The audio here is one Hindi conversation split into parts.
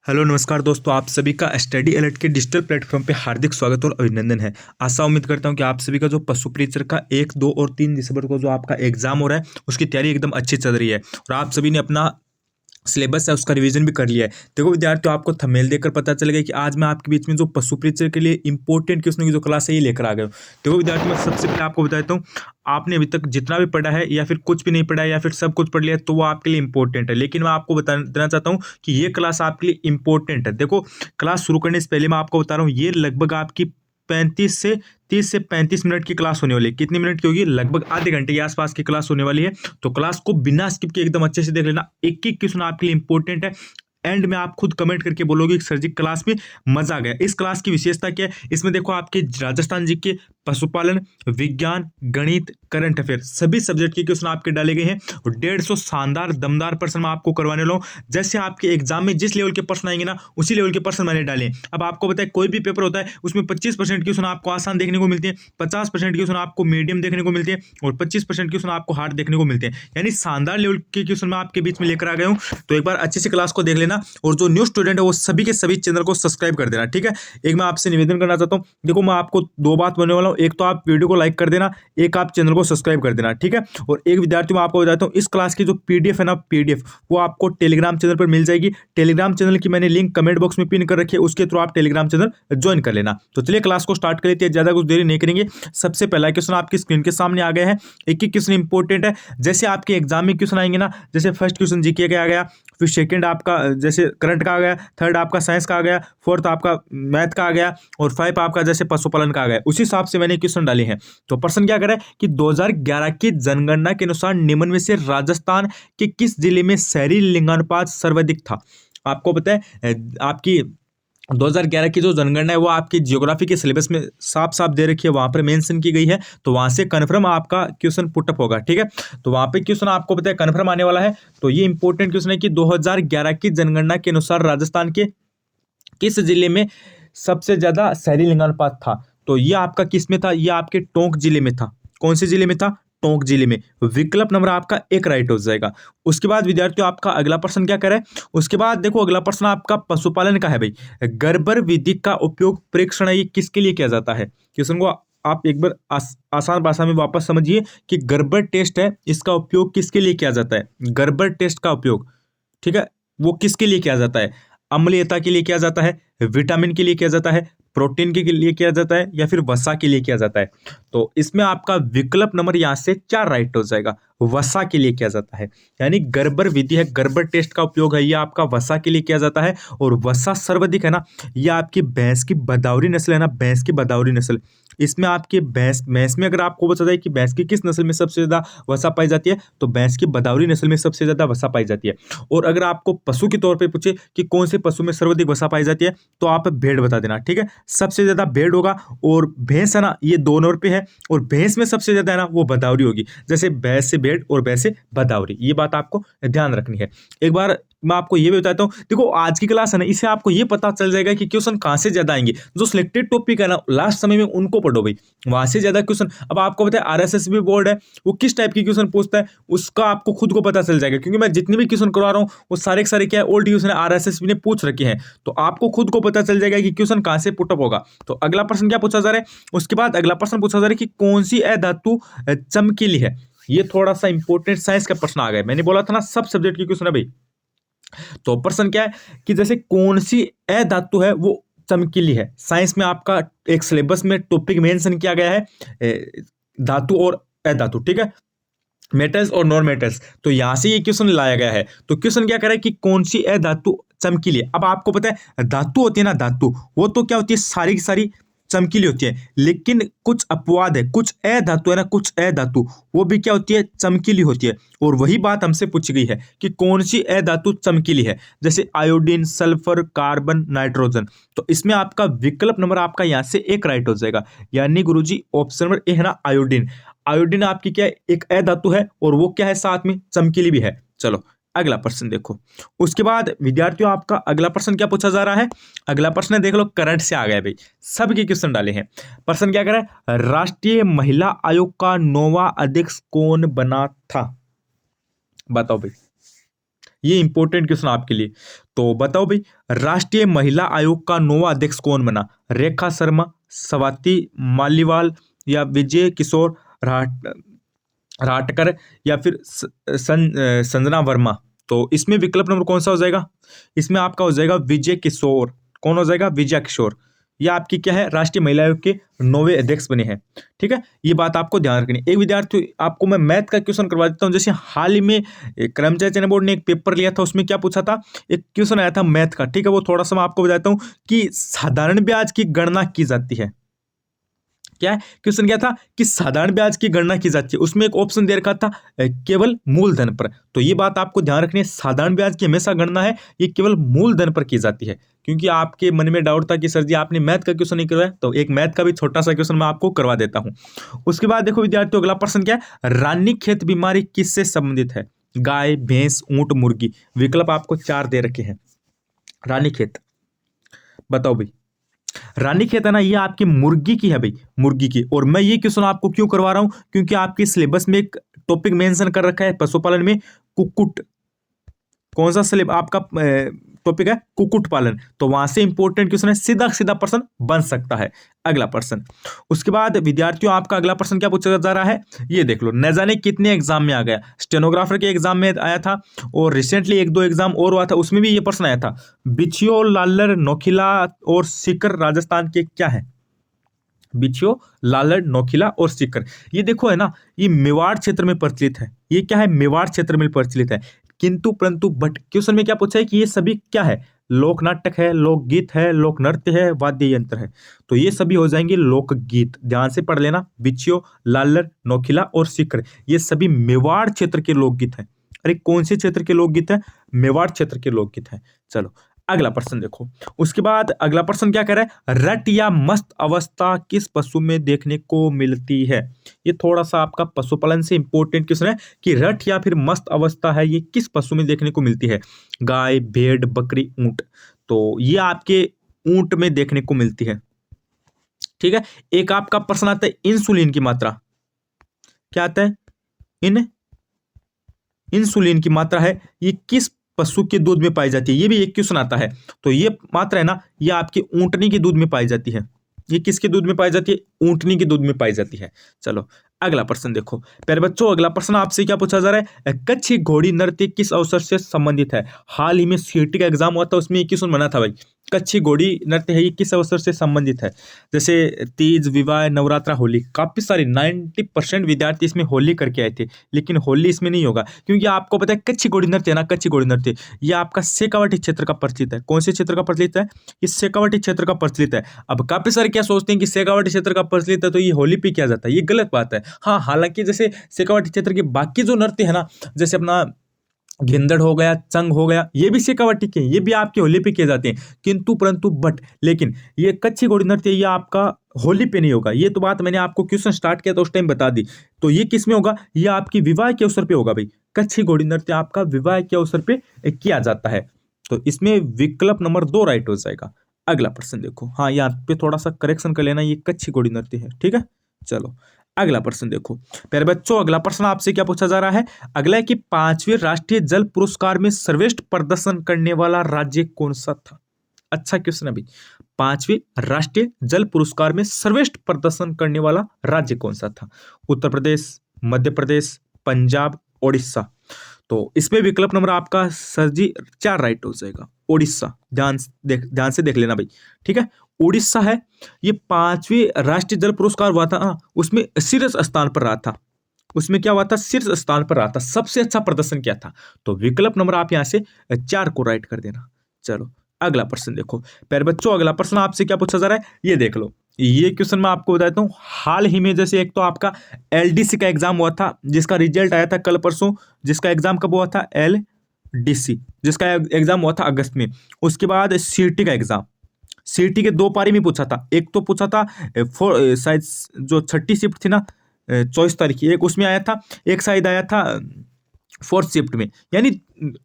हेलो नमस्कार दोस्तों, आप सभी का स्टडी अलर्ट के डिजिटल प्लेटफॉर्म पे हार्दिक स्वागत और अभिनंदन है। आशा उम्मीद करता हूं कि आप सभी का जो पशु परीक्षर का 1, 2 और 3 दिसंबर को जो आपका एग्जाम हो रहा है उसकी तैयारी एकदम अच्छी चल रही है और आप सभी ने अपना सिलेबस है उसका रिवीजन भी कर लिया है। देखो विद्यार्थियों, आपको थंबनेल देखकर पता चलेगा कि आज मैं आपके बीच में जो पशु परीक्षर के लिए इंपॉर्टेंट क्वेश्चनों की जो क्लास है ये लेकर आ गया हूँ। देखो विद्यार्थियों, मैं सबसे पहले आपको बताता हूँ, आपने अभी तक जितना भी पढ़ा है या फिर कुछ भी नहीं पढ़ा है या फिर सब कुछ पढ़ लिया है तो वो आपके लिए इंपॉर्टेंट है, लेकिन मैं आपको बता देना चाहता हूँ कि ये क्लास आपके लिए इंपॉर्टेंट है। देखो, क्लास शुरू करने से पहले मैं आपको बता रहा हूँ, ये लगभग आपकी 30 से 35 मिनट की क्लास होने वाली है। कितनी मिनट की होगी? लगभग आधे घंटे के आसपास की क्लास होने वाली है। तो क्लास को बिना स्किप किए एकदम अच्छे से देख लेना। एक एक क्वेश्चन आपके लिए इंपॉर्टेंट है। एंड में आप खुद कमेंट करके बोलोगे कि सर जी क्लास में मजा आ गया। इस क्लास की विशेषता क्या है? इसमें देखो आपके राजस्थान जी के, पशुपालन, विज्ञान, गणित, करंट अफेयर सभी सब्जेक्ट के क्वेश्चन आपके डाले गए हैं और 150 शानदार दमदार प्रश्न मैं आपको करवाने वाला हूं। जैसे आपके एग्जाम में जिस लेवल के प्रश्न आएंगे ना, उसी लेवल के प्रश्न मैंने डाले हैं। अब आपको पता है, कोई भी पेपर होता है उसमें 25% क्वेश्चन आपको आसान देखने को मिलते हैं, 50% क्वेश्चन आपको मीडियम देखने को मिलते हैं और 25% क्वेश्चन आपको हार्ड देखने को मिलते हैं। यानी शानदार लेवल के क्वेश्चन मैं आपके बीच में लेकर आ गया हूं। तो एक बार अच्छे से क्लास को देख लेना और जो न्यू स्टूडेंट है वो सभी के सभी चैनल को सब्सक्राइब कर देना, ठीक है। एक मैं आपसे निवेदन करना चाहता हूँ, देखो मैं आपको दो बात बोलने वाला हूँ। एक तो आप वीडियो को लाइक कर देना, एक आप चैनल को सब्सक्राइब कर देना, ठीक है। और एक विद्यार्थी मैं आपको बताता हूँ, इस क्लास की जो पीडीएफ है ना, पीडीएफ वो आपको टेलीग्राम चैनल पर मिल जाएगी। टेलीग्राम चैनल की मैंने लिंक कमेंट बॉक्स में पिन कर रखी है, उसके थ्रू आप टेलीग्राम चैनल ज्वाइन कर लेना। तो चलिए क्लास को स्टार्ट कर लेते हैं, ज्यादा कुछ देरी नहीं करेंगे। सबसे पहला क्वेश्चन आपकी स्क्रीन के सामने आ गया है। एक एक क्वेश्चन इंपॉर्टेंट है। जैसे आपके एग्जाम में क्वेश्चन आएंगे ना, जैसे फर्स्ट क्वेश्चन जीके का आ गया, फिर सेकंड आपका जैसे करंट का आ गया, थर्ड आपका साइंस का आ गया, फोर्थ आपका मैथ का आ गया और 5 आपका जैसे पशुपालन का आ गया, उसी हिसाब से मैंने क्वेश्चन डाले हैं। तो प्रश्न क्या करे कि 2011 की जनगणना के अनुसार निम्न में से राजस्थान के किस जिले में शहरी लिंगानुपात सर्वाधिक था? आपको पता है आपकी 2011 की जो जनगणना है वो आपकी ज्योग्राफी के सिलेबस में साफ साफ दे रखी है, वहां पर मेंशन की गई है। तो वहां से कन्फर्म आपका क्वेश्चन पुटअप होगा, ठीक है। तो वहां पे क्वेश्चन आपको पता है कन्फर्म आने वाला है। तो ये इंपॉर्टेंट क्वेश्चन है कि 2011 की जनगणना के अनुसार राजस्थान के किस जिले में सबसे ज्यादा शहरी लिंगानुपात था? तो ये आपका किस में था? ये आपके टोंक जिले में था। कौन से जिले में था? टोंक जिले में। विकल्प नंबर आपका एक राइट हो जाएगा। उसके बाद विद्यार्थियों, आपका अगला प्रश्न क्या करे? उसके बाद देखो, अगला प्रश्न आपका पशुपालन का है भाई। गर्भर विधि का उपयोग प्रेक्षण ये किसके लिए किया जाता है? क्वेश्चन को आप एक बार आसान भाषा में वापस समझिए कि गर्भर टेस्ट है, इसका उपयोग किसके लिए किया जाता है? गर्भर टेस्ट का उपयोग, ठीक है, वो किसके लिए किया जाता है? अम्लीयता के लिए किया जाता है, विटामिन के लिए किया जाता है, प्रोटीन के लिए किया जाता है या फिर वसा के लिए किया जाता है? तो इसमें आपका विकल्प नंबर यहां से 4 राइट हो जाएगा। वसा के लिए किया जाता है। यानी गर्भर विधि है, गर्भर टेस्ट का उपयोग है, ये आपका वसा के लिए किया जाता है। और वसा सर्वाधिक है ना, ये आपकी भैंस की बदावरी नस्ल है ना, भैंस की बदावरी नस्ल। इसमें आपकी भैंस भैंस में अगर आपको पता है कि भैंस की किस नस्ल में सबसे ज्यादा वसा पाई जाती है, तो भैंस की बदावरी नस्ल में सबसे ज्यादा वसा पाई जाती है। और अगर आपको पशु के तौर पे पूछे कि कौन से पशु में सर्वाधिक वसा पाई जाती है, तो आप भेड़ बता देना, ठीक है। सबसे ज्यादा भेड़ होगा और भैंस है ना, ये 2 नंबर पे है। और भैंस में सबसे ज्यादा है ना वो बदावरी होगी, जैसे भैंस से भेड़ और भैंस से बदावरी। ये बात आपको ध्यान रखनी है। एक बार मैं आपको ये भी बताता हूँ, देखो आज की क्लास है ना, इससे आपको ये पता चल जाएगा कि क्वेश्चन कहां से ज्यादा आएंगे। जो सिलेक्टेड टॉपिक है ना, लास्ट समय में उनको पढ़ो भाई, वहां से ज्यादा क्वेश्चन। अब आपको पता है आरएसएस भी बोर्ड है, वो किस टाइप की क्वेश्चन पूछता है उसका आपको खुद को पता चल जाएगा, क्योंकि मैं जितने भी क्वेश्चन करवा रहा हूँ वो सारे के सारे क्या है, ओल्ड क्वेश्चन आरएसएस ने पूछ रखे हैं। तो आपको खुद को पता चल जाएगा कि क्वेश्चन कहां से पुटअप होगा। तो अगला प्रश्न क्या पूछा जा रहा है? उसके बाद अगला प्रश्न पूछा जा रहा है कि कौन सी अधातु चमकीली है? ये थोड़ा सा इंपॉर्टेंट साइंस का प्रश्न आ गया। मैंने बोला था ना सब सब्जेक्ट की क्वेश्चन है भाई। तो प्रश्न क्या है कि जैसे कौन सी अधातु है वो चमकीली है? साइंस में आपका एक सिलेबस में टॉपिक मेंशन किया गया है, धातु और अधातु, ठीक है, मेटल्स और नॉन मेटल्स। तो यहां से ये क्वेश्चन लाया गया है। तो क्वेश्चन क्या करे कि कौन सी अधातु चमकीली है? अब आपको पता है धातु होती है ना, धातु वो तो क्या होती है, सारी की सारी चमकीली होती है। लेकिन कुछ अपवाद है, कुछ अधातु है ना, कुछ अधातु वो भी क्या होती है, चमकीली होती है। और वही बात हमसे पूछी गई है कि कौन सी अधातु चमकीली है, जैसे आयोडीन, सल्फर, कार्बन, नाइट्रोजन। तो इसमें आपका विकल्प नंबर आपका यहां से एक राइट हो जाएगा। यानी गुरुजी ऑप्शन नंबर ए है ना, आयोडीन। आयोडीन आपकी क्या है, एक अधातु है और वो क्या है, साथ में चमकीली भी है। चलो अगला प्रश्न देखो। उसके बाद विद्यार्थियों, आपका अगला प्रश्न क्या पूछा जा रहा है? अगला प्रश्न है, देख लो, करंट से आ गया भाई, सबके क्वेश्चन डाले हैं। प्रश्न क्या कर रहा है? राष्ट्रीय महिला आयोग का 9वां अध्यक्ष कौन बना था? बताओ भाई। ये इंपॉर्टेंट क्वेश्चन आपके लिए। तो बताओ भाई, राष्ट्रीय महिला आयोग का 9वां अध्यक्ष कौन बना? रेखा शर्मा, स्वाति मालीवाल या विजय किशोर राहटकर या फिर संजना वर्मा? तो इसमें विकल्प नंबर कौन सा हो जाएगा? इसमें आपका हो जाएगा विजय किशोर। कौन हो जाएगा? विजय किशोर। ये आपकी क्या है? राष्ट्रीय महिला आयोग के 9वें अध्यक्ष बने हैं। ठीक है, ये बात आपको ध्यान रखनी है। एक विद्यार्थी, आपको मैं मैथ का क्वेश्चन करवा देता हूँ। जैसे हाल ही में कर्मचारी चयन बोर्ड ने एक पेपर लिया था, उसमें क्या पूछा था? एक क्वेश्चन आया था मैथ का। ठीक है, वो थोड़ा सा मैं आपको बताता हूँ कि साधारण ब्याज की गणना की जाती है। क्या है क्वेश्चन? क्या था कि साधारण ब्याज की गणना की जाती है। उसमें एक ऑप्शन दे रखा था केवल मूलधन पर। तो ये बात आपको ध्यान रखनी है, साधारण ब्याज की हमेशा गणना है ये केवल मूलधन पर की जाती है। क्योंकि आपके मन में डाउट था कि सर जी आपने मैथ का क्वेश्चन नहीं करवाया, तो एक मैथ का भी छोटा सा क्वेश्चन मैं आपको करवा देता हूं। उसके बाद देखो विद्यार्थियों, अगला प्रश्न क्या है? रानीखेत बीमारी किससे संबंधित है? गाय, भैंस, ऊंट, मुर्गी? विकल्प आपको 4 दे रखे हैं। रानीखेत, बताओ भाई। रानीखेत है ना, ये आपकी मुर्गी की है भाई, मुर्गी की। और मैं ये क्वेश्चन आपको क्यों करवा रहा हूं? क्योंकि आपके सिलेबस में एक टॉपिक मेंशन कर रखा है पशुपालन में, कुक्कुट। कौन सा सिलेबस आपका टॉपिक है? कुक्कुट पालन। तो वहां से इंपॉर्टेंट क्वेश्चन है, सीधा सीधा प्रश्न बन सकता है। अगला प्रश्न, उसके बाद विद्यार्थियों आपका अगला प्रश्न क्या पूछा जा रहा है? ये देख लो, न जाने कितने एग्जाम में आ गया। स्टेनोग्राफर के एग्जाम में आया था, और रिसेंटली 1-2 एग्जाम और हुआ था, उसमें भी ये प्रश्न आया था। बिछियो, लालर, नोखिला और सीकर राजस्थान के क्या है? बिछियो, लालर, नोखिला और सीकर, ये देखो है ना, ये मेवाड़ क्षेत्र में प्रचलित है। ये क्या है? मेवाड़ क्षेत्र में प्रचलित है। किंतु परंतु बट क्वेश्चन में क्या पूछा है कि ये सभी क्या है? लोक नाटक है, लोकगीत है, लोक नृत्य है, वाद्य यंत्र है। तो ये सभी हो जाएंगे लोकगीत। ध्यान से पढ़ लेना, बिछियो, लालर, नोखिला और सीकर, ये सभी मेवाड़ क्षेत्र के लोकगीत हैं। अरे कौन से क्षेत्र के लोकगीत है? मेवाड़ क्षेत्र के लोकगीत हैं। चलो अगला प्रश्न देखो। उसके बाद अगला प्रश्न क्या कह रहा है? रट या मस्त अवस्था किस पशु में देखने को मिलती है? ये थोड़ा सा आपका पशुपालन से इंपॉर्टेंट क्वेश्चन है कि रट या फिर मस्त अवस्था है ये किस पशु में देखने को मिलती है? गाय, भेड़, बकरी, ऊंट? तो ये आपके ऊंट में देखने को मिलती है। ठीक है, एक आपका प्रश्न आता है इंसुलिन की मात्रा। क्या आता है? इंसुलिन की मात्रा है ये किस पशु के दूध में पाई जाती है? ये भी एक क्वेश्चन आता है। तो ये मात्रा है ना, ये आपकी ऊंटनी के दूध में पाई जाती है। ये किसके दूध में पाई जाती है? ऊंटनी के दूध में पाई जाती है। चलो अगला प्रश्न देखो। प्यारे बच्चों, अगला प्रश्न आपसे क्या पूछा जा रहा है? कच्छी घोड़ी नृत्य किस अवसर से संबंधित है? हाल ही में सीईटी का एग्जाम हुआ था, उसमें एक क्वेश्चन बना था भाई, कच्छी घोड़ी नृत्य है ये किस अवसर से संबंधित है? जैसे तीज, विवाह, नवरात्रा, होली, काफी सारे 90% विद्यार्थी इसमें होली करके आए थे, लेकिन होली इसमें नहीं होगा। क्योंकि आपको पता है कच्छी घोड़ी नृत्य है ना, कच्छी घोड़ी नृत्य ये आपका शेखावाटी क्षेत्र का प्रचलित है। कौन से क्षेत्र का प्रचलित है? ये शेखावाटी क्षेत्र का प्रचलित है। अब काफी सारे क्या सोचते हैं कि शेखावाटी क्षेत्र का प्रचलित है तो ये होली पे किया जाता है, ये गलत बात है। हाँ, हालांकि जैसे शेखावाटी क्षेत्र के बाकी जो नृत्य है ना, जैसे अपना गिंदड़ हो गया, चंग हो गया, ये भी शेखावाटी के, ये भी आपके होली पे किए जाते हैं। किंतु परंतु बट लेकिन ये कच्छी घोड़ी नृत्य ये आपका होली पे नहीं होगा। ये तो बात मैंने आपको क्वेश्चन स्टार्ट किया तो उस टाइम बता दी। तो ये किस में होगा? ये आपकी विवाह के अवसर पे होगा भाई। कच्छी घोड़ी नृत्य आपका विवाह के अवसर पे किया जाता है। तो इसमें विकल्प नंबर 2 राइट हो जाएगा। अगला प्रश्न देखो। हाँ, यहाँ पे थोड़ा सा करेक्शन कर लेना, ये कच्छी घोड़ी नृत्य है। ठीक है, चलो अगला प्रश्न देखो। प्यारे बच्चों, अगला प्रश्न आपसे क्या पूछा जा रहा है? अगला है कि 5वें राष्ट्रीय जल पुरस्कार में सर्वश्रेष्ठ प्रदर्शन करने वाला राज्य कौन सा था? अच्छा क्वेश्चन है भाई। 5वें राष्ट्रीय जल पुरस्कार में सर्वश्रेष्ठ प्रदर्शन करने वाला राज्य कौन सा था? उत्तर प्रदेश, मध्य प्रदेश, पंजाब, उड़ीसा? तो इसमें विकल्प नंबर आपका सर जी 4 राइट हो जाएगा। उड़ीसा। ध्यान से देख लेना भाई। ठीक है, उड़ीसा है। ये 5वें राष्ट्रीय जल पुरस्कार हुआ था, उसमें शीर्ष स्थान पर रहा था। उसमें क्या हुआ था? शीर्ष स्थान पर रहा था। सबसे अच्छा प्रदर्शन क्या था? तो विकल्प नंबर आप यहां से 4 को राइट कर देना। चलो अगला प्रश्न देखो। प्यारे बच्चों, अगला प्रश्न आपसे क्या पूछा जा रहा है? ये देख लो। ये क्वेश्चन मैं आपको बताता हूँ। हाल ही में जैसे एक तो आपका एलडीसी का एग्जाम हुआ था, जिसका रिजल्ट आया था कल परसों। जिसका एग्जाम कब हुआ था? एलडीसी, जिसका एग्जाम हुआ था अगस्त में। उसके बाद सीईटी का एग्जाम, सीईटी के 2 पारी में पूछा था। एक तो पूछा था शायद जो 6ठी शिफ्ट थी ना, 24 तारीख की, एक उसमें आया था। एक शायद आया था 4th शिफ्ट में। यानी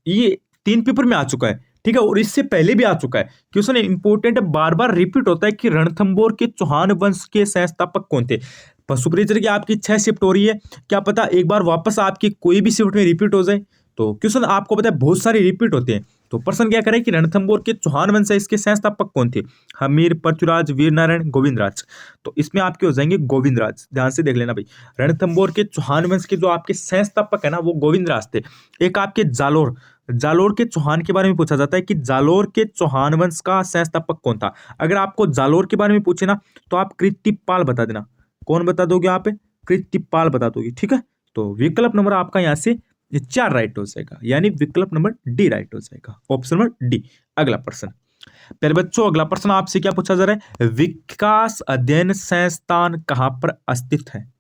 ये 3 पेपर में आ चुका है। ठीक है, और इससे पहले भी आ चुका है। क्वेश्चन इंपॉर्टेंट है, बार बार रिपीट होता है कि रणथंबोर के चौहान वंश के संस्थापक कौन थे? पशु परिचर की आपकी 6 शिफ्ट हो रही है, क्या पता एक बार वापस आपकी कोई भी शिफ्ट में रिपीट हो जाए। तो क्वेश्चन आपको पता है बहुत सारे रिपीट होते हैं। तो प्रश्न क्या करे कि रणथंभौर के चौहान वंश है, इसके संस्थापक कौन थे? हमीर, पृथ्वीराज, वीरनारायण, गोविंदराज। तो इसमें आपके हो जाएंगे गोविंदराज। ध्यान से देख लेना भाई, रणथंभौर के चौहान वंश के जो आपके संस्थापक है ना वो गोविंदराज थे। एक आपके जालोर, जालोर के चौहान के बारे में पूछा जाता है कि जालोर के चौहान वंश का संस्थापक कौन था। अगर आपको जालोर के बारे में पूछे ना तो आप कृतिपाल बता देना। कौन बता दोगे आप? कृतिपाल बता दोगे, ठीक है। तो विकल्प नंबर आपका यहां से 4 राइट हो जाएगा, यानी विकल्प नंबर डी राइट हो जाएगा, ऑप्शन नंबर डी। अगला प्रश्न, प्यारे बच्चों अगला प्रश्न आपसे क्या पूछा जा रहा है? विकास अध्ययन संस्थान कहां पर स्थित है?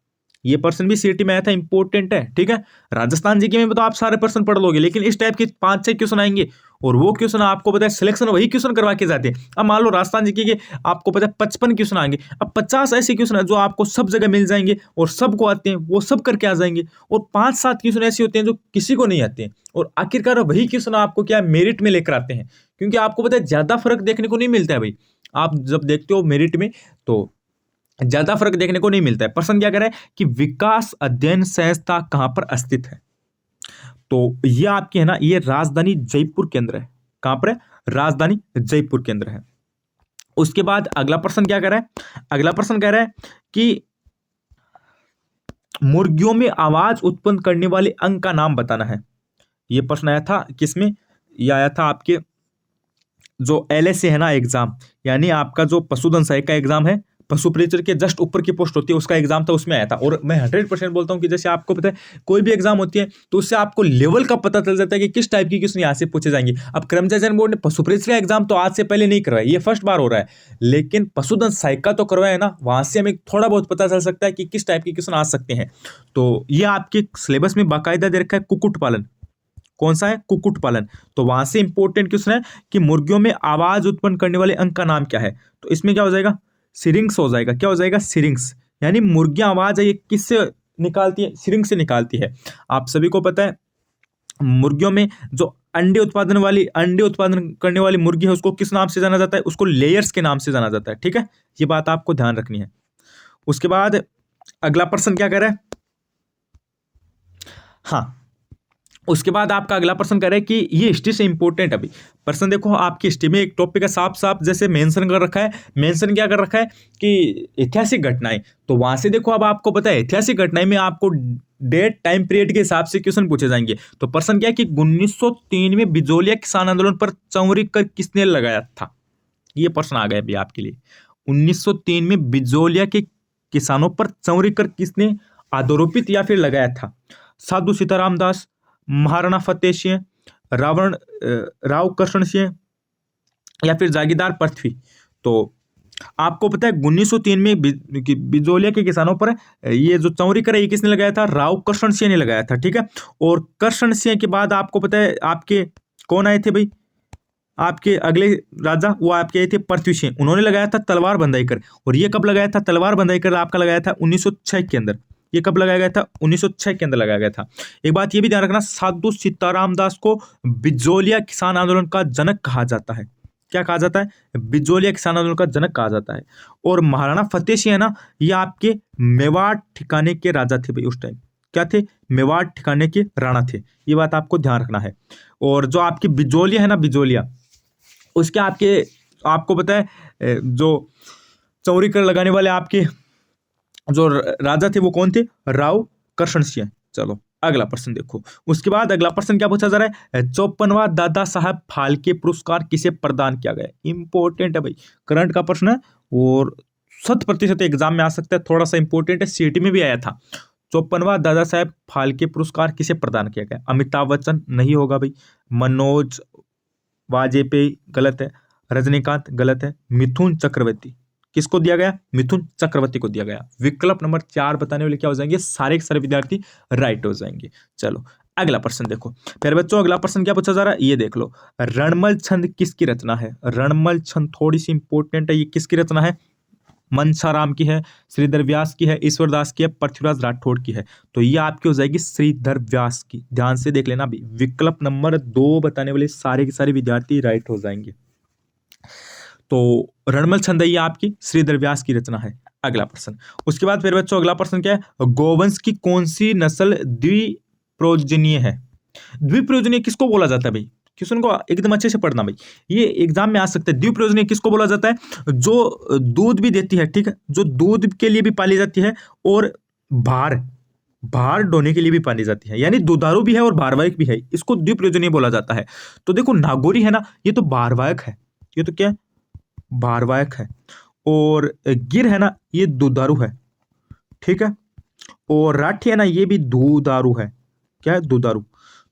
ये प्रश्न भी सीटी में आया था, इंपॉर्टेंट है, ठीक है। राजस्थान जीके में तो आप सारे प्रश्न पढ़ लोगे, लेकिन इस टाइप के 5-6 क्वेश्चन आएंगे और वो क्वेश्चन आपको पता है सिलेक्शन वही क्वेश्चन करवा के जाते हैं। अब मान लो राजस्थान जीके के आपको पता है 55 क्वेश्चन आएंगे, अब 50 ऐसे क्वेश्चन है जो आपको सब जगह मिल जाएंगे और सबको आते हैं, वो सब करके आ जाएंगे। और 5-7 क्वेश्चन ऐसे होते हैं जो किसी को नहीं आते हैं, और आखिरकार वही क्वेश्चन आपको क्या मेरिट में लेकर आते हैं, क्योंकि आपको पता है ज्यादा फर्क देखने को नहीं मिलता है भाई। आप जब देखते हो मेरिट में तो ज्यादा फर्क देखने को नहीं मिलता है। प्रश्न क्या करे कि विकास अध्ययन संस्था कहां पर स्थित है? तो ये आपकी है ना, ये राजधानी जयपुर केंद्र है। कहां पर है? राजधानी जयपुर केंद्र है। उसके बाद अगला प्रश्न क्या कह रहा है? अगला प्रश्न कह रहा है कि मुर्गियों में आवाज उत्पन्न करने वाले अंग का नाम बताना है। ये प्रश्न आया था किसमें? ये आया था आपके जो LSA है ना एग्जाम, यानी आपका जो पशुधन सहायक का एग्जाम है, पशु परिचर के जस्ट ऊपर की पोस्ट होती है, उसका एग्जाम था, उसमें आया था। और मैं 100% बोलता हूं कि जैसे आपको पता है कोई भी एग्जाम होती है तो उससे आपको लेवल का पता चल जाता है कि किस टाइप की क्वेश्चन यहाँ से पूछे जाएंगे। अब कर्मचारी चयन बोर्ड ने पशु परिचर का एग्जाम तो आज से पहले नहीं करवाया, ये फर्स्ट बार हो रहा है, लेकिन पशुधन सहायक का तो करवाया है ना, वहां से हमें थोड़ा बहुत पता चल सकता है कि किस टाइप के क्वेश्चन आ सकते हैं। तो ये आपके सिलेबस में बाकायदा दे रखा है कुक्कुट पालन। कौन सा है? कुक्कुट पालन। तो वहां से इंपॉर्टेंट क्वेश्चन है कि मुर्गियों में आवाज उत्पन्न करने वाले अंग का नाम क्या है? तो इसमें क्या हो जाएगा? सिरिंग्स हो जाएगा। क्या हो जाएगा? सिरिंग्स। यानी मुर्गियां आवाज है ये किससे निकालती है? सिरिंग से निकालती है। आप सभी को पता है मुर्गियों में जो अंडे उत्पादन करने वाली मुर्गी है उसको किस नाम से जाना जाता है? उसको लेयर्स के नाम से जाना जाता है, ठीक है। ये बात आपको ध्यान रखनी है। उसके बाद अगला प्रश्न क्या कह रहा है? हाँ, उसके बाद आपका अगला प्रश्न करे कि ये हिस्ट्री से इंपॉर्टेंट है। अभी प्रश्न देखो, आपकी हिस्ट्री में एक टॉपिक है साफ साफ जैसे मेंशन कर रखा है। मेंशन क्या कर रखा है कि ऐतिहासिक घटनाएं। तो वहां से देखो, अब आपको पता है ऐतिहासिक घटनाएं में आपको डेट टाइम पीरियड के हिसाब से क्वेश्चन पूछे जाएंगे। तो प्रश्न क्या है कि 1903 में बिजोलिया किसान आंदोलन पर चौरी कर किसने लगाया था? ये प्रश्न आ गया अभी आपके लिए। 1903 में बिजोलिया के किसानों पर चौरी कर किसने आरोपित या फिर लगाया था? साधु सीताराम दास, महाराणा फतेह सिंह, राव कृष्ण सिंह या फिर जागीरदार पृथ्वी। तो आपको पता है 1903 में बिजोलिया के किसानों पर ये जो चौरी करे ये किसने लगाया था? राव कृष्ण सिंह ने लगाया था, ठीक है। और कृष्ण सिंह के बाद आपको पता है आपके कौन आए थे भाई? आपके अगले राजा वो आपके आए थे पृथ्वी सिंह, उन्होंने लगाया था तलवार बंदाई कर। और ये कब लगाया था? तलवार बंदाई कर आपका लगाया था 1906 के अंदर। ये कब लगाया गया था? 1906 के अंदर लगाया गया था। एक बात ये भी ध्यान रखना, साधु सीताराम दास को बिजोलिया किसान आंदोलन का जनक कहा जाता है। क्या कहा जाता है? बिजोलिया किसान आंदोलन का जनक कहा जाता है। और महाराणा फतेह सिंह है ना, ये आपके मेवाड़ ठिकाने के राजा थे भाई उस टाइम। क्या थे? मेवाड़ ठिकाने के राणा थे। ये बात आपको ध्यान रखना है। और जो आपकी बिजोलिया है ना, बिजोलिया उसके आपको पता है जो चौरी कर लगाने वाले आपके जो राजा थे वो कौन थे? राव कृष्ण सिंह। चलो अगला प्रश्न देखो। उसके बाद अगला प्रश्न क्या पूछा जा रहा है? 54वां दादा साहब फाल्के पुरस्कार किसे प्रदान किया गया? इंपॉर्टेंट है भाई, करंट का प्रश्न है और 100% एग्जाम में आ सकता है। थोड़ा सा इंपॉर्टेंट है, सीटी में भी आया था। 54वां दादा साहब फाल्के पुरस्कार किसे प्रदान किया गया? अमिताभ बच्चन नहीं होगा भाई, मनोज वाजपेयी गलत है, रजनीकांत गलत है, मिथुन चक्रवर्ती। किसको दिया गया? मिथुन चक्रवर्ती को दिया गया। विकल्प नंबर 4 बताने वाले क्या हो जाएंगे? सारे के सारे विद्यार्थी राइट हो जाएंगे। चलो अगला प्रश्न देखो। फिर बच्चों अगला प्रश्न क्या पूछा जा रहा है ये देख लो। रणमल छंद किसकी रचना है? रणमल छंद थोड़ी सी इंपॉर्टेंट है। ये किसकी रचना है? मनसाराम की है, श्रीधर व्यास की है, ईश्वरदास की है, पृथ्वीराज राठौड़ की है। तो ये आपकी हो जाएगी श्रीधर व्यास की। ध्यान से देख लेना अभी, विकल्प नंबर 2 बताने वाले सारे के सारे विद्यार्थी राइट हो जाएंगे। तो रणमल छंद ये आपकी श्रीधर व्यास की रचना है। अगला प्रश्न। उसके बाद फिर बच्चों अगला प्रश्न क्या है? गोवंश की कौन सी नस्ल द्विप्रयोजनीय है? द्विप्रयोजनीय किसको बोला जाता है भाई? क्वेश्चन को एकदम अच्छे से पढ़ना भाई, ये एग्जाम में आ सकता है। द्विप्रयोजनीय किसको बोला जाता है? जो दूध भी देती है, ठीक है, जो दूध के लिए भी पाली जाती है और भार भार ढोने के लिए भी पाली जाती है, यानी दुधारू भी है और भारवाहक भी है, इसको द्विप्रयोजनीय बोला जाता है। तो देखो नागौरी है ना, ये तो भारवाहक है, ये तो क्या है? भारवाहक है। और गिर है ना, ये दुधारू है, ठीक है। और राठी है ना, ये भी दुधारू है, क्या है? दुधारू।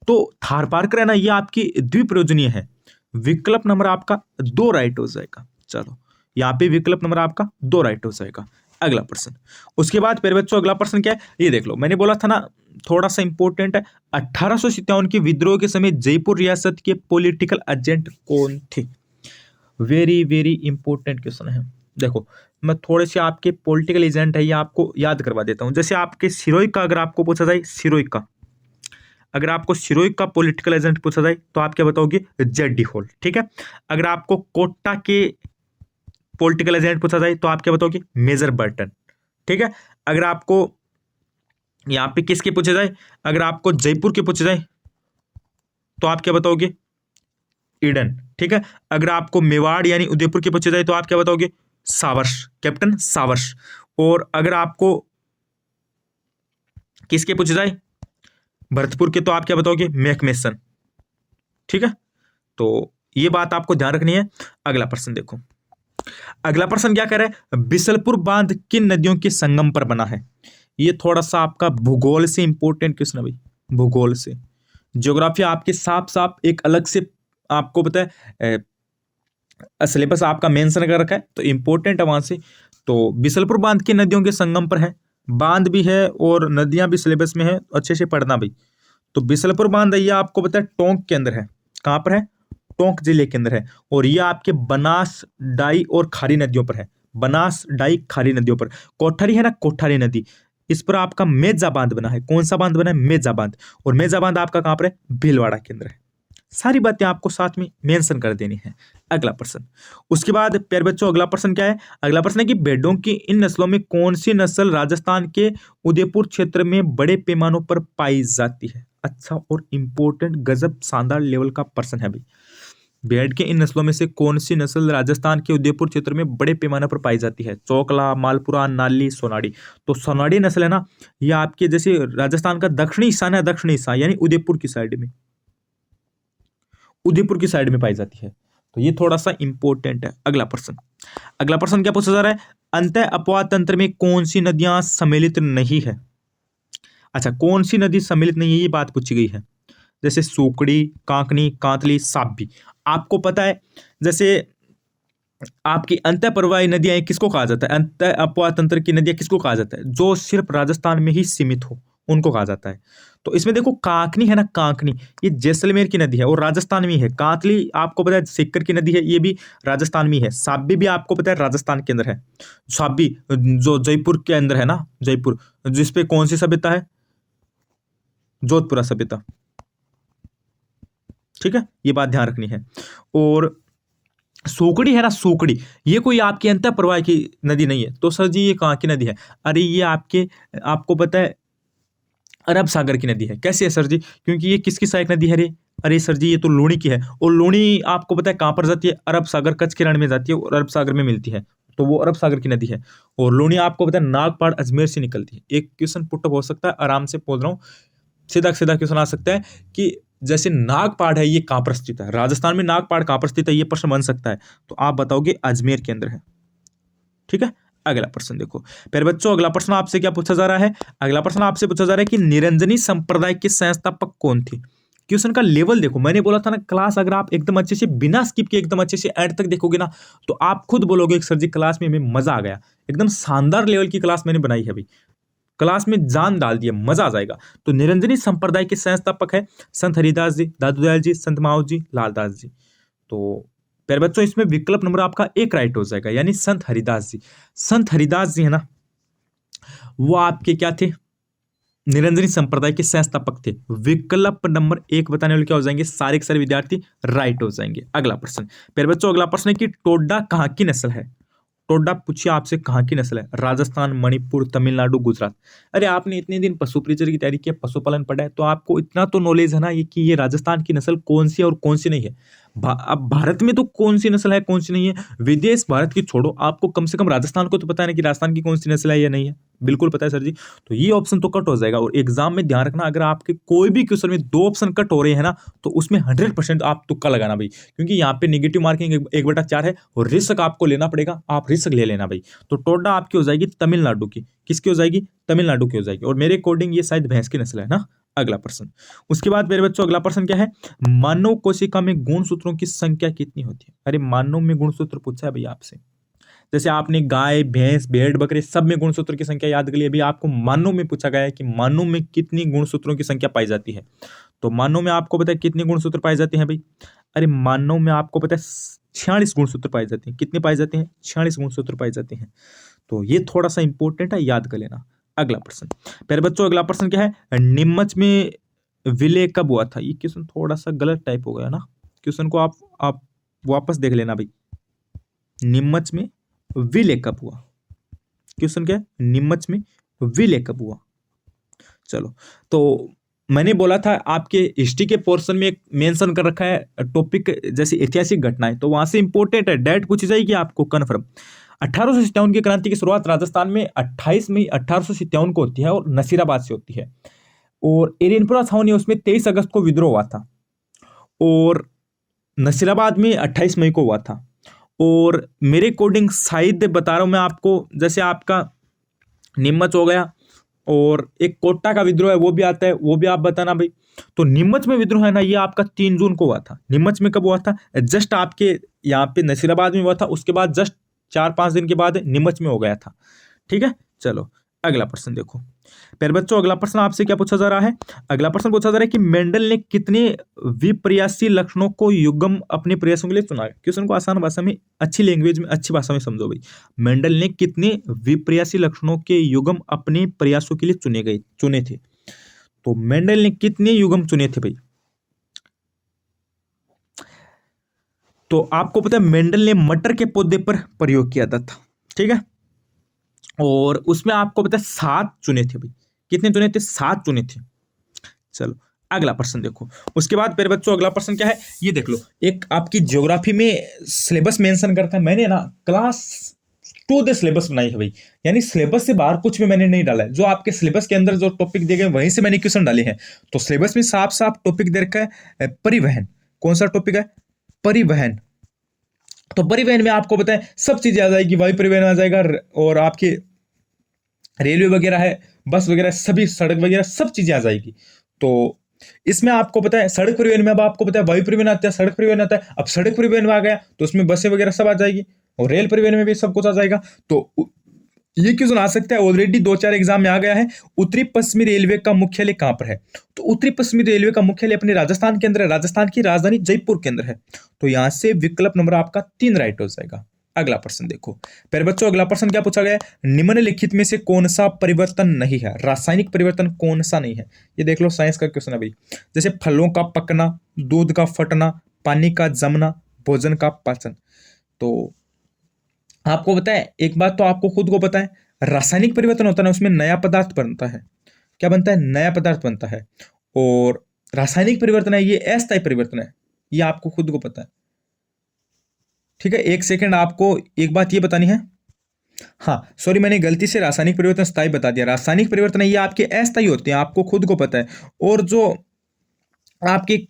तो थारपारकर है ना, ये आपकी द्विप्रयोजनीय है। विकल्प नंबर आपका 2 राइट हो जाएगा। चलो यहाँ पे विकल्प नंबर आपका 2 राइट हो जाएगा। अगला प्रश्न, उसके बाद फिर बच्चों अगला प्रश्न क्या है, ये देख लो, मैंने बोला था ना थोड़ा सा इंपॉर्टेंट है। 1857 के विद्रोह के समय जयपुर रियासत के पॉलिटिकल एजेंट कौन थे? वेरी वेरी इंपॉर्टेंट क्वेश्चन है। देखो मैं थोड़े से आपके पॉलिटिकल एजेंट है ये आपको याद करवा देता हूं। जैसे आपके सिरोही का अगर आपको पूछा जाए, सिरोही का अगर आपको सिरोही का पॉलिटिकल एजेंट पूछा जाए तो आप क्या बताओगे? जेडी होल, ठीक है। अगर आपको कोटा के पॉलिटिकल एजेंट पूछा जाए तो आप क्या बताओगे? मेजर बर्टन, ठीक है। अगर आपको यहाँ पे किसके पूछे जाए, अगर आपको जयपुर के पूछे जाए तो आप क्या बताओगे? ईडन, ठीक है। अगर आपको मेवाड़ यानी उदयपुर के पूछे जाए तो आप क्या बताओगे? Showers, captain showers. और अगर आपको किसके पूछे जाए? भरतपुर के, तो आप क्या बताओगे? मैकमेसन, ठीक है। तो ये बात आपको ध्यान रखनी है। अगला प्रश्न देखो, अगला प्रश्न क्या कह रहा है? बिसलपुर बांध किन नदियों के संगम पर बना है? ये थोड़ा सा आपका भूगोल से इंपॉर्टेंट क्वेश्चन है भाई, भूगोल से। ज्योग्राफी आपके साफ साफ एक अलग से आपको पता है सिलेबस आपका मेंशन कर रखा है, तो इंपॉर्टेंट है वहां से। तो बिसलपुर बांध की नदियों के संगम पर है, बांध भी है और नदियां भी सिलेबस में है, अच्छे से पढ़ना भाई। तो बिसलपुर बांध ये आपको पता है टोंक के अंदर है। कहां पर है? टोंक जिले के अंदर है। और ये आपके बनास, डाई और खारी नदियों पर है। बनास, डाई, खारी नदियों पर। कोठारी है ना, कोठारी नदी, इस पर आपका मेजा बांध बना है। कौन सा बांध बना है? मेजा बांध। और मेजा बांध आपका कहां पर है? भीलवाड़ा के अंदर है। सारी बातें आपको साथ में मेंशन कर देनी है। अगला प्रश्न, उसके बाद प्यारे बच्चों अगला प्रश्न क्या है? अगला प्रश्न है कि भेड़ों की इन नस्लों में कौन सी नस्ल राजस्थान के उदयपुर क्षेत्र में बड़े पैमानों पर पाई जाती है? अच्छा और इंपॉर्टेंट, गजब शानदार लेवल का प्रश्न है भाई। भेड़ के इन नस्लों में से कौन सी नस्ल राजस्थान के उदयपुर क्षेत्र में बड़े पैमाने पर पाई जाती है? चोकला, मालपुरा, नाली, सोनाड़ी। तो सोनाड़ी नस्ल है ना, यह आपके जैसे राजस्थान का दक्षिणी हिस्सा है, दक्षिणी हिस्सा यानी उदयपुर की साइड में, उदयपुर की साइड में पाई जाती है। तो ये थोड़ा सा इंपॉर्टेंट है। अगला प्रश्न, अगला प्रश्न क्या पूछा जा रहा है? अंतः अपवाद तंत्र में कौन सी नदियां सम्मिलित नहीं है? अच्छा, कौन सी नदी सम्मिलित नहीं है ये बात पूछी गई है। जैसे सूकड़ी, कांकनी, कांतली, साबी। आपको पता है जैसे आपकी अंतः प्रवाही नदियां किसको कहा जाता है? अंतः अपवाद तंत्र की नदियां किसको कहा जाता है? जो सिर्फ राजस्थान में ही सीमित हो उनको कहा जाता है। तो इसमें देखो कांकनी है ना, कांकनी ये जैसलमेर की नदी है और राजस्थान में ही है। कांतली आपको पता है सीकर की नदी है, ये भी राजस्थान में ही है। साबी भी आपको पता है राजस्थान के अंदर है। साबी जो जयपुर के अंदर है ना, जयपुर, जिसपे कौन सी सभ्यता है? जोधपुरा सभ्यता, ठीक है, ये बात ध्यान रखनी है। और सूकड़ी है ना, सूकड़ी ये कोई आपकी अंतः प्रवाह की नदी नहीं है। तो सर जी ये कहाँ की नदी है? अरे ये आपके, आपको पता है अरब सागर की नदी है। कैसे है सर जी? क्योंकि ये किसकी सहायक नदी है रे? अरे सर जी ये तो लूणी की है। और लूणी आपको पता है कहां पर जाती है? अरब सागर, कच्छ के रण में जाती है और अरब सागर में मिलती है। तो वो अरब सागर की नदी है। और लूणी आपको पता है नागपाड़ अजमेर से निकलती है। एक क्वेश्चन पुटअप हो सकता है, आराम से बोल रहा हूँ, सीधा सीधा क्वेश्चन आ सकता है कि जैसे नागपाड़ है ये कहां पर स्थित है? राजस्थान में नागपाड़ कहां पर स्थित है, ये प्रश्न बन सकता है। तो आप बताओगे अजमेर के अंदर है, ठीक है। अगला प्रश्न देखो फिर बच्चों, अगला प्रश्न आपसे क्या पूछा जा रहा है? अगला प्रश्न आपसे पूछा जा रहा है कि निरंजनी संप्रदाय के संस्थापक कौन थे? क्वेश्चन का लेवल देखो, मैंने बोला था ना क्लास अगर आप एकदम अच्छे से बिना स्किप के एकदम अच्छे से एंड तक देखोगे ना तो आप खुद बोलोगे सर जी क्लास में हमें मजा आ गया। एकदम शानदार लेवल की क्लास मैंने बनाई है अभी, क्लास में जान डाल दिया, मजा आ जाएगा। तो निरंजनी संप्रदाय के संस्थापक है संत हरिदास जी, दादू दयाल जी, संत माओ जी, लालदास जी। तो प्यारे बच्चों इसमें विकल्प नंबर आपका 1 राइट हो जाएगा, यानी संत हरिदास जी। संत हरिदास जी है ना, वो आपके क्या थे? निरंजनी संप्रदाय के संस्थापक थे। विकल्प नंबर 1 बताने वाले क्या हो जाएंगे? सारे के सारे विद्यार्थी राइट हो जाएंगे। अगला प्रश्न प्यारे बच्चों, अगला प्रश्न है कि टोडा कहाँ की नस्ल है? टोडा पूछिए आपसे कहाँ की नस्ल है? राजस्थान, मणिपुर, तमिलनाडु, गुजरात। अरे आपने इतने दिन पशु परिचर की तैयारी किया, पशुपालन पढ़ा है, तो आपको इतना तो नॉलेज है ना ये कि ये राजस्थान की नस्ल कौन सी है और कौन सी नहीं है। अब भारत में तो कौन सी नस्ल है कौन सी नहीं है, विदेश भारत की छोड़ो, आपको कम से कम राजस्थान को तो पता है ना कि राजस्थान की कौन सी नस्ल है या नहीं है। बिल्कुल पता है सर जी। तो ये ऑप्शन तो कट हो जाएगा। और एग्जाम में ध्यान रखना, अगर आपके कोई भी क्वेश्चन में 2 ऑप्शन कट हो रहे हैं ना, तो उसमें 100% आप तुक्का लगाना भाई, क्योंकि यहाँ पे नेगेटिव मार्किंग 1/4 है और रिस्क आपको लेना पड़ेगा, आप रिस्क ले लेना भाई। तो टोडा आपकी हो जाएगी तमिलनाडु की। किसकी हो जाएगी? तमिलनाडु की हो जाएगी। और मेरे अकॉर्डिंग ये शायद भैंस की नस्ल है ना। अगला प्रश्न, उसके बाद मेरे बच्चों अगला प्रश्न क्या है? मानव कोशिका में गुणसूत्रों की संख्या कितनी होती है? अरे मानव में गुणसूत्र पूछा है भैया आपसे। जैसे आपने गाय, भैंस, भेड़, बकरे सब में गुणसूत्र की संख्या याद कर ली, अभी आपको मानव में पूछा गया है कि मानव में कितनी गुणसूत्रों की संख्या पाई जाती है। तो मानव में आपको पता है कितने गुणसूत्र पाए जाते हैं भाई? अरे मानव में आपको पता है 46 गुणसूत्र पाए जाते हैं। कितने पाए जाते हैं? 46 गुणसूत्र पाए जाते हैं। तो ये थोड़ा सा इंपॉर्टेंट है, याद कर लेना। अगला प्रश्न, प्यारे बच्चों अगला प्रश्न क्या है? नीमच में विलय कब हुआ था? ये क्वेश्चन थोड़ा सा गलत टाइप हो गया ना, क्वेश्चन को आप वापस देख लेना भाई। नीमच में विलय कब हुआ? क्वेश्चन क्या है? नीमच में विलय कब हुआ? चलो, तो मैंने बोला था आपके हिस्ट्री के पोर्शन में एक मेंशन कर रखा है टॉपिक, जैसे ऐतिहासिक घटनाएं, तो वहां से इंपॉर्टेंट है, डेट पूछी जाएगी आपको कन्फर्म। 1857 की क्रांति की शुरुआत राजस्थान में 28 मई 1857 को होती है और नसीराबाद से होती है। और एरियनपुरा छावनी उसमें 23 अगस्त को विद्रोह हुआ था और नसीराबाद में 28 मई को हुआ था। और मेरे अकॉर्डिंग शायद बता रहा हूं मैं आपको, जैसे आपका नीमच हो गया और एक कोटा का विद्रोह है वो भी आता है, वो भी आप बताना भाई। तो नीमच में विद्रोह है ना, ये आपका 3 जून को हुआ था। नीमच में कब हुआ था? जस्ट आपके यहाँ पे नसीराबाद में हुआ था, उसके बाद जस्ट 4-5 दिन के बाद नीमच में हो गया था। ठीक है, चलो अगला प्रश्न देखो। पहले बच्चों अगला प्रश्न आपसे क्या पूछा जा रहा है? अगला प्रश्न पूछा जा रहा है कि मेंडल ने कितने विप्रयासी लक्षणों को युग्म अपने प्रयासों के लिए चुना? क्वेश्चन को आसान भाषा में, अच्छी लैंग्वेज में, अच्छी भाषा में समझो भाई। मेंडल ने कितने विप्रयासी लक्षणों के युग्म अपने प्रयासों के लिए चुने थे? तो मेंडल ने कितने युग्म चुने थे भाई? तो आपको पता है मेंडल ने मटर के पौधे पर प्रयोग किया था। ठीक है, और उसमें आपको पता है 7 चुने थे भाई। कितने चुने थे? 7 चुने थे। चलो अगला प्रश्न देखो। उसके बाद मेरे बच्चों अगला प्रश्न क्या है? ये देख लो, एक आपकी ज्योग्राफी में सिलेबस मेंशन करता है, मैंने ना क्लास 2 दे सिलेबस बनाई है भाई, यानी सिलेबस से बाहर कुछ भी मैंने नहीं डाला है। जो आपके सिलेबस के अंदर जो टॉपिक दिए गए वहीं से मैंने क्वेश्चन डाले हैं। तो सिलेबस में साफ साफ टॉपिक दे रखा है परिवहन। कौन सा टॉपिक है? परिवहन। तो परिवहन में आपको बताएं सब चीजें आ जाएगी, वायु परिवहन आ जाएगा और आपके रेलवे वगैरह है, बस वगैरह, सभी सड़क वगैरह सब चीजें आ जाएगी। तो इसमें आपको पता है सड़क परिवहन में, अब आपको पता है वायु परिवहन आता है, सड़क परिवहन आता है। अब सड़क परिवहन में आ गया तो उसमें बसें वगैरह सब आ जाएगी और रेल परिवहन में भी सब कुछ आ जाएगा। तो ये क्वेश्चन आ सकता है, ऑलरेडी 2-4 एग्जाम में आ गया है। उत्तरी पश्चिमी रेलवे का मुख्यालय कहां पर है? तो उत्तरी पश्चिमी रेलवे का मुख्यालय अपने राजस्थान के अंदर है, राजस्थान की राजधानी जयपुर के अंदर है। तो यहां से विकल्प नंबर आपका 3 राइट हो जाएगा। अगला प्रश्न देखो प्यारे बच्चों, अगला प्रश्न क्या पूछा गया है? निम्नलिखित में से कौन सा परिवर्तन नहीं है? रासायनिक परिवर्तन कौन सा नहीं है? ये देख लो, साइंस का क्वेश्चन है भाई। जैसे फलों का पकना, दूध का फटना, पानी का जमना, भोजन का पाचन। तो आपको पता है एक बात, तो आपको खुद को पता है, रासायनिक परिवर्तन होता है ना, उसमें नया पदार्थ बनता है। क्या बनता है? नया पदार्थ बनता है। और रासायनिक परिवर्तन है ये अस्थायी परिवर्तन है, ये आपको खुद को पता है। ठीक है, एक सेकंड, आपको एक बात ये बतानी है। हाँ सॉरी, मैंने गलती से रासायनिक परिवर्तन स्थायी बता दिया। रासायनिक परिवर्तन है ये आपके अस्थायी होते हैं, आपको खुद को पता है। और जो आपके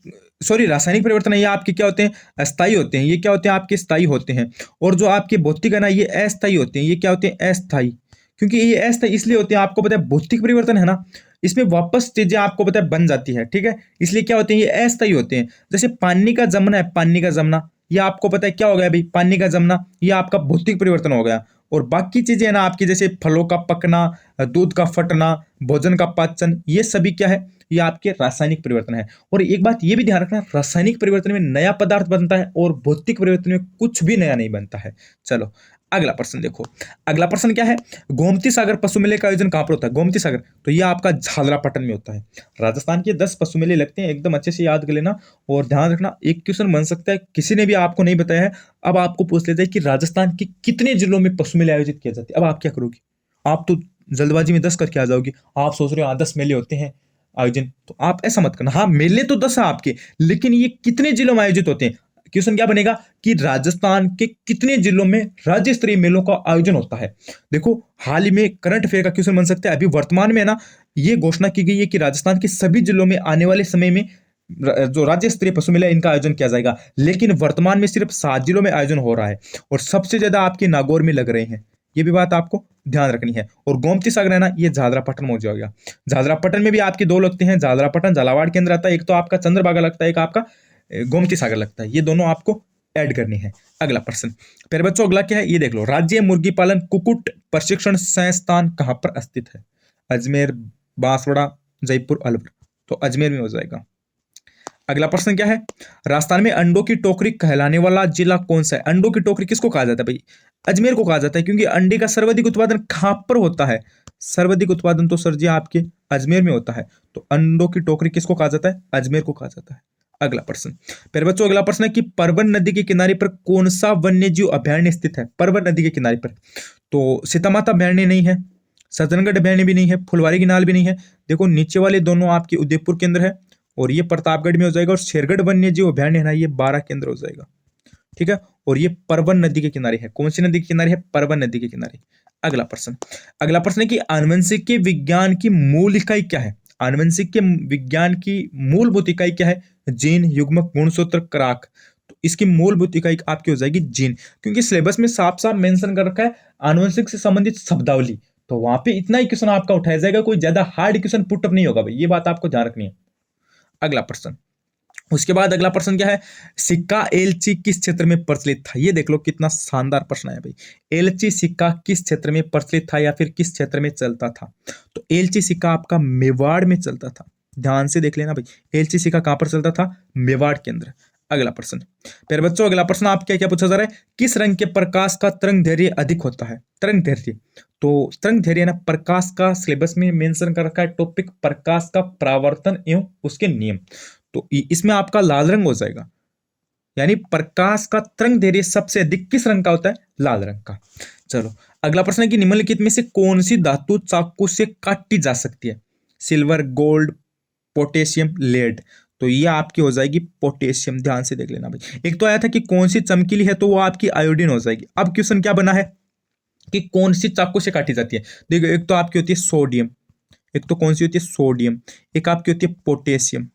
सॉरी रासायनिक परिवर्तन है ये आपके क्या होते हैं? अस्थायी होते हैं। ये क्या होते हैं? आपके स्थायी होते हैं। और जो आपके भौतिक है ना, ये अस्थायी होते हैं। ये क्या होते हैं? अस्थायी। क्योंकि ये अस्थायी इसलिए होते हैं, आपको पता है भौतिक परिवर्तन है ना, इसमें वापस चीजें आपको पता है बन जाती है। ठीक है, इसलिए क्या होते हैं? ये अस्थायी होते हैं। जैसे पानी का जमना है, पानी का जमना, ये आपको पता है क्या हो गया भाई? पानी का जमना, ये आपका भौतिक परिवर्तन हो गया। और बाकी चीजें है ना आपकी, जैसे फलों का पकना, दूध का फटना, भोजन का पाचन, ये सभी क्या है? ये आपके रासायनिक परिवर्तन है। और एक बात ये भी ध्यान रखना, रासायनिक परिवर्तन में नया पदार्थ बनता है और भौतिक परिवर्तन में कुछ भी नया नहीं बनता है। चलो अगला प्रश्न देखो। अगला प्रश्न क्या है, गोमती सागर पशु मेले का आयोजन कहां पर होता है? गोमती सागर, तो यह आपका झालरापाटन में होता है। राजस्थान के 10 पशु मेले लगते हैं, एकदम अच्छे से याद कर लेना। और ध्यान रखना, एक क्वेश्चन बन सकता है, किसी ने भी आपको नहीं बताया है, अब आपको पूछ लेते हैं कि राजस्थान के कितने जिलों में पशु मेले आयोजित किए जाते हैं। अब आप क्या करोगे? आप तो जल्दबाजी में 10 करके आ जाओगे। आप सोच रहे हो 10 मेले होते हैं आयोजन, तो आप ऐसा मत करना। हाँ, मेले तो 10 है आपके, लेकिन ये कितने जिलों में आयोजित होते हैं? क्वेश्चन क्या बनेगा कि राजस्थान के कितने जिलों में राज्य स्तरीय मेलों का आयोजन होता है। देखो, हाल ही में करंट अफेयर का क्वेश्चन बन सकता है। अभी वर्तमान में है ना, ये घोषणा की गई है कि राजस्थान के सभी जिलों में आने वाले समय में जो राज्य स्तरीय पशु मेला, इनका आयोजन किया जाएगा। लेकिन वर्तमान में सिर्फ 7 जिलों में आयोजन हो रहा है और सबसे ज्यादा आपके नागौर में लग रहे हैं। ये भी बात आपको ध्यान रखनी है। और गोमती सागर है ना, ये झालरापाटन में हो जाएगा। झालरापाटन में भी आपके 2 लगते हैं, झालरापाटन झालावाड़ के अंदर आता है। एक तो आपका चंद्रभागा लगता है, एक आपका गोमती सागर लगता है। ये दोनों आपको ऐड करनी है। अगला प्रश्न, प्यारे बच्चों, अगला क्या है ये देख लो। राज्य मुर्गी पालन कुक्कुट प्रशिक्षण संस्थान कहां पर स्थित है? अजमेर, बांसवाड़ा, जयपुर, अलवर, तो अजमेर में हो जाएगा। अगला प्रश्न क्या है, राजस्थान में अंडों की टोकरी कहलाने वाला जिला कौन सा है? अंडों की टोकरी किसको कहा जाता है भाई? अजमेर को कहा जाता है, क्योंकि अंडे का सर्वाधिक उत्पादन कहां पर होता है? सर्वाधिक उत्पादन तो सर जी आपके अजमेर में होता है। तो अंडों की टोकरी किसको कहा जाता है? अजमेर को कहा जाता है। अगला प्रश्न, फिर बच्चों अगला प्रश्न है कि परवन नदी के किनारे पर कौन सा वन्य जीव अभयारण्य स्थित है? परवन नदी के किनारे पर, तो सीतामाता अभयारण्य नहीं है, सज्जनगढ़ अभयारण्य भी नहीं है, फुलवारी की नाल भी नहीं है। देखो, नीचे वाले दोनों आपके उदयपुर के अंदर है और ये प्रतापगढ़ में हो जाएगा। और शेरगढ़ वन्य जीव अभयारण्य है ना, ये 12 के अंदर हो जाएगा। ठीक है, और ये परवन नदी के किनारे है। कौन सी नदी के किनारे है? परवन नदी के किनारे। अगला प्रश्न, अगला प्रश्न है कि आनुवंशिक के विज्ञान की मूल इकाई क्या है? आनुवंशिक के विज्ञान की मूलभूत इकाई क्या है? जीन, युग्मक, गुणसूत्र, क्रॉक। तो इसकी मूलभूत इकाई आपकी हो जाएगी जीन, क्योंकि सिलेबस में साफ साफ मेंशन कर रखा है आनुवंशिक से संबंधित शब्दावली। तो वहां पे इतना ही क्वेश्चन आपका उठाया जाएगा, कोई ज्यादा हार्ड क्वेश्चन पुटअप नहीं होगा भाई, ये बात आपको ध्यान रखनी है। अगला प्रश्न, उसके बाद अगला प्रश्न क्या है, सिक्का एलची किस क्षेत्र में प्रचलित था? ये देख लो, कितना शानदार प्रश्न है भाई। एलची सिक्का किस क्षेत्र में प्रचलित था या फिर किस क्षेत्र में चलता था? तो एलची सिक्का आपका मेवाड़ में चलता था। ध्यान से देख लेना भाई, एलची सिक्का कहां पर चलता था? मेवाड़ के अंदर। अगला प्रश्न, फिर बच्चों अगला प्रश्न आप क्या क्या पूछा जा रहा है, किस रंग के प्रकाश का तरंग दैर्घ्य अधिक होता है? तरंग दैर्घ्य, तो तरंग दैर्घ्य ना, प्रकाश का सिलेबस में मेंशन कर रखा है टॉपिक, प्रकाश का परावर्तन एवं उसके नियम। तो इसमें आपका लाल रंग हो जाएगा, यानी प्रकाश का तरंग दैर्घ्य सबसे अधिक किस रंग का होता है? लाल रंग का। चलो अगला प्रश्न है कि निम्नलिखित में से कौन सी धातु चाकू से काटी जा सकती है? Silver, gold, potassium, lead. तो ये आपकी हो जाएगी पोटेशियम। ध्यान से देख लेना भाई। एक तो आया था कि कौन सी चमकीली है, तो वो आपकी आयोडीन हो जाएगी। अब क्वेश्चन क्या बना है कि कौन सी चाकू से काटी जाती है? देखो, एक तो आपकी होती है सोडियम, एक तो कौन सी होती है? सोडियम। एक आपकी होती है पोटेशियम।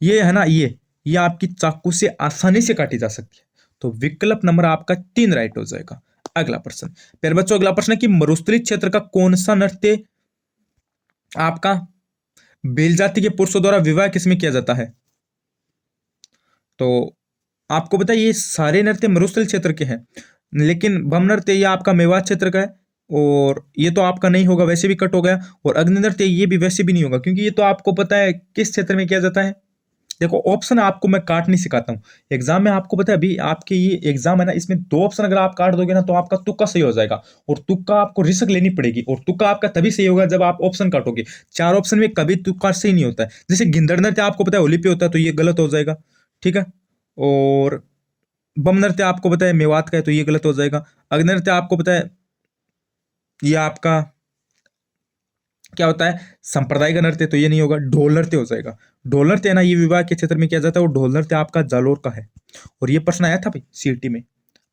ये है ना, ये आपकी चाकू से आसानी से काटी जा सकती है। तो विकल्प नंबर आपका 3 राइट हो जाएगा। अगला प्रश्न, फिर बच्चों अगला प्रश्न है कि मरुस्थलीय क्षेत्र का कौन सा नृत्य आपका बेल जाति के पुरुषों द्वारा विवाह किसमें किया जाता है? तो आपको पता है ये सारे नृत्य मरुस्थलीय क्षेत्र के हैं, लेकिन भम नृत्य ये आपका मेवात क्षेत्र का है। और ये तो आपका नहीं होगा, वैसे भी कट हो गया। और अग्नि नृत्य ये भी वैसे भी नहीं होगा, क्योंकि ये तो आपको पता है किस क्षेत्र में किया जाता है। देखो, ऑप्शन आपको मैं काट नहीं सिखाता हूँ एग्जाम में। आपको पता है अभी आपके ये एग्जाम है ना, इसमें 2 ऑप्शन अगर आप काट दोगे ना, तो आपका तुक्का सही हो जाएगा। और तुक्का आपको रिस्क लेनी पड़ेगी, और तुक्का आपका तभी सही होगा जब आप ऑप्शन काटोगे। 4 ऑप्शन में कभी तुक्का सही नहीं होता है। जैसे गिंदड़ नृत्य आपको पता है होली पे होता है, तो ये गलत हो जाएगा। ठीक है, और बम नृत्य आपको पता है मेवात का है, तो ये गलत हो जाएगा। अग्नि नृत्य आपको पता है ये आपका क्या होता है? संप्रदाय का नृत्य, तो ये नहीं होगा। ढोल नृत्य हो जाएगा। ढोल नृत्य है ना, ये विवाह के क्षेत्र में किया जाता है, और ढोल नृत्य आपका जालोर का है। और ये प्रश्न आया था भाई सीटी में।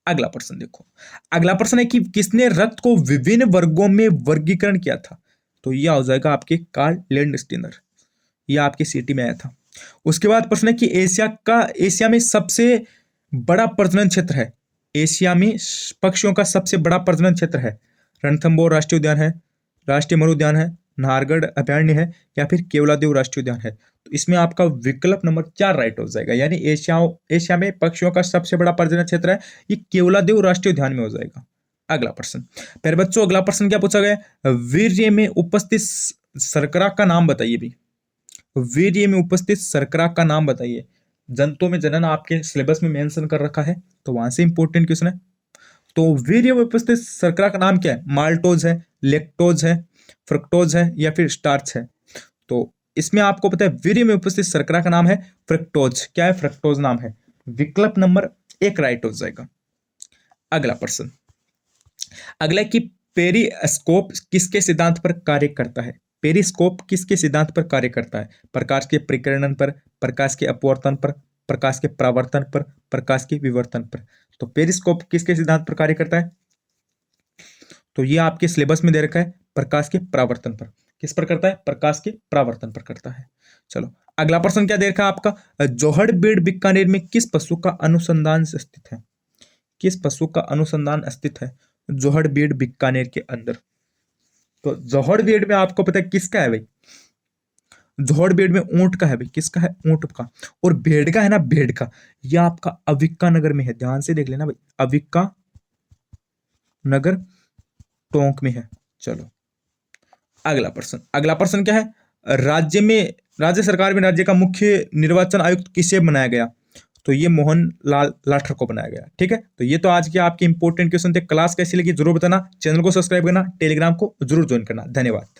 अगला प्रश्न देखो, अगला प्रश्न है कि किसने रक्त को विभिन्न वर्गों में वर्गीकरण किया था? तो यह हो जाएगा आपके कार्ल लैंडस्टीनर। यह आपके सीटी में आया था। उसके बाद प्रश्न है कि एशिया में सबसे बड़ा प्रजनन क्षेत्र है। एशिया में पक्षियों का सबसे बड़ा प्रजनन क्षेत्र है। रणथंबोर राष्ट्रीय उद्यान है, राष्ट्रीय मरु उद्यान है, नाहरगढ़ अभयारण्य है, या फिर केवलादेव राष्ट्रीय उद्यान है। तो इसमें आपका विकल्प नंबर 4 राइट हो जाएगा, यानी एशिया में पक्षियों का सबसे बड़ा प्रजनन क्षेत्र है, ये केवलादेव राष्ट्रीय उद्यान में हो जाएगा। अगला प्रश्न, फिर बच्चों अगला प्रश्न क्या पूछा गया? वीर्य में उपस्थित शर्करा का नाम बताइए भी। वीर्य में उपस्थित शर्करा का नाम बताइए। जंतुओं में जनन आपके सिलेबस में मेंशन कर रखा है, तो वहां से इंपॉर्टेंट क्वेश्चन है। तो वीर्य में उपस्थित शर्करा का नाम क्या है? माल्टोज है, लेक्टोज है, फ्रक्टोज है या फिर स्टार्च है। तो इसमें आपको पता है वीर्य में उपस्थित शर्करा का नाम है फ्रक्टोज। क्या है? फ्रक्टोज नाम है। विकल्प नंबर 1 राइट हो जाएगा। अगला प्रश्न, अगला कि पेरिस्कोप किसके सिद्धांत पर कार्य करता है? पेरिस्कोप किसके सिद्धांत पर कार्य करता है? प्रकाश के परिकर्णन पर, प्रकाश के अपवर्तन पर, प्रकाश के परावर्तन पर, प्रकाश के विवर्तन पर। तो पेरिस्कोप किसके सिद्धांत पर कार्य करता है? तो ये आपके सिलेबस में दे रखा है, प्रकाश के परावर्तन पर। किस पर करता है? प्रकाश के परावर्तन पर करता है। चलो अगला प्रश्न क्या दे रखा है आपका? जोहड़बेड़ बीकानेर में किस पशु का अनुसंधान स्थित है? किस पशु का अनुसंधान स्थित है जोहड़बेड़ बीकानेर के अंदर? तो जोहड़बेड़ में आपको पता है किसका है भाई? जोहड़बेड़ में ऊंट का है भाई। किसका है? ऊंट का। और भेड़ का है ना, भेड़ का। यह आपका अविक्का नगर में है, ध्यान से देख लेना भाई, अविक्का नगर टोंक में है। चलो अगला प्रश्न, अगला प्रश्न क्या है? राज्य सरकार में राज्य का मुख्य निर्वाचन आयुक्त किसे बनाया गया? तो ये मोहन लाल लाठर को बनाया गया। ठीक है, तो ये तो आज के आपके इंपॉर्टेंट क्वेश्चन थे। क्लास कैसी लगी जरूर बताना, चैनल को सब्सक्राइब करना, टेलीग्राम को जरूर ज्वाइन करना। धन्यवाद।